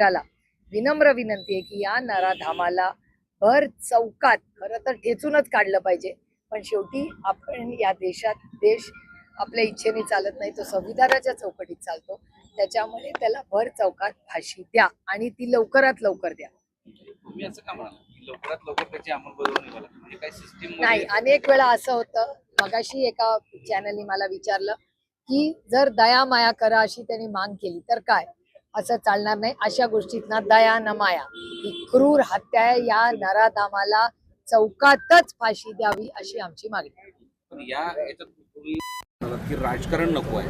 कोर्टाला विनम्र विनंती आहे की या नराधामाला भर चौकात खरं तर ठेचूनच काढलं पाहिजे, पण शेवटी आपण या देश आपल्या इच्छेने चालत नाही, तो संविधानाच्या चौकटीत चालतो. त्याच्यामुळे त्याला भर चौकात फाशी द्या आणि ती लवकरात लवकर द्या. तुम्ही असं का म्हणाला की लवकरात लवकर त्याची अंमलबजावणी व्हायला म्हणजे काय सिस्टीम नाही, अनेक वेळा असं होतं. मगाशी एका चॅनलनी मला विचारलं की जर दया माया करा अशी त्यांनी मांग केली तर काय, असं चालणार नाही. अशा गोष्टीत ना दया न माया, ही क्रूर हत्या आहे. या नराधामाला चौकातच फाशी द्यावी अशी आमची मागणी आहे. पण याच्यात तुम्ही म्हणालात की राजकारण नको आहे,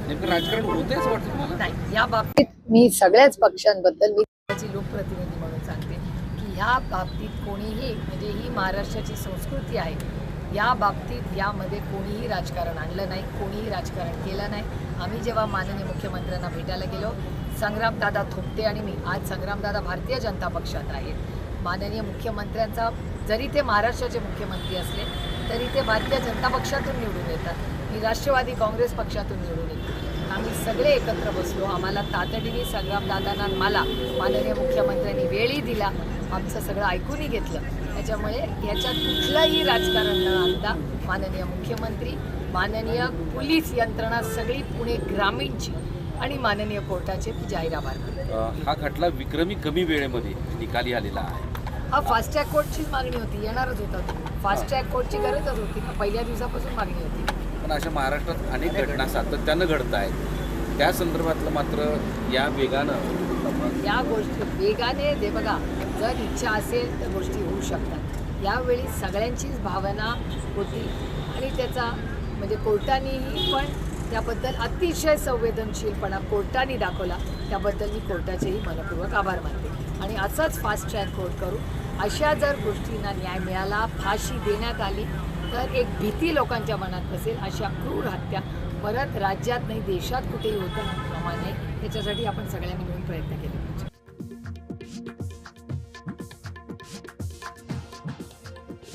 नेमकं राजकारण होतंय असं वाटतं तुम्हाला? नाही, या बाबतीत मी सगळ्याच पक्षांबद्दल मी त्याची लोकप्रतिनिधी म्हणून सांगते की ह्या बाबतीत कोणीही, म्हणजे ही महाराष्ट्राची संस्कृती आहे, या बाबतीत यामध्ये कोणीही राजकारण आणलं नाही, कोणीही राजकारण केलं नाही. आम्ही जेव्हा माननीय मुख्यमंत्र्यांना भेटायला गेलो, संग्रामदादा थोपटे आणि मी, आज संग्रामदादा भारतीय जनता पक्षात आहेत. माननीय मुख्यमंत्र्यांचा, जरी ते महाराष्ट्राचे मुख्यमंत्री असले तरी ते भारतीय जनता पक्षातून निवडून येतात, मी राष्ट्रवादी काँग्रेस पक्षातून निवडून येतो. आम्ही सगळे एकत्र बसलो. आम्हाला तातडीने संग्रामदादांना मला माननीय मुख्यमंत्र्यांनी वेळही दिला, आमचं सगळं ऐकूनही घेतलं. त्याच्यामुळे याच्यात कुठलंही राजकारण न आणता माननीय मुख्यमंत्री, माननीय पोलीस यंत्रणा सगळी पुणे ग्रामीणची आणि माननीय कोर्टाचे जाहीर आभार मानतो. हा खटला विक्रमी कमी वेळेमध्ये निकाली आलेला आहे. हा फास्ट ट्रॅक कोर्टचीच मागणी होती, येणारच होता. फास्ट ट्रॅक कोर्टची गरजच होती ना, पहिल्या दिवसापासून मागणी होती. पण अशा महाराष्ट्रात अनेक घटना सातत्यानं घडत आहेत, त्या संदर्भातलं मात्र या वेगानं या गोष्टी वेगाने दे बघा, जर इच्छा असेल तर गोष्टी होऊ शकतात. यावेळी सगळ्यांचीच भावना होती आणि त्याचा म्हणजे कोर्टानेही पण त्याबद्दल अतिशय संवेदनशीलपणा कोर्टाने दाखवला, त्याबद्दल मी कोर्टाचेही मनपूर्वक आभार मानते. आणि असाच फास्ट ट्रॅक कोर्ट करू. अशा जर गोष्टींना न्याय मिळाला, फाशी देण्यात आली तर एक भीती लोकांच्या मनात नसेल. अशा क्रूर हत्या परत राज्यात नाही देशात कुठेही होतं कामा नये, त्याच्यासाठी आपण सगळ्यांनी मिळून प्रयत्न केले.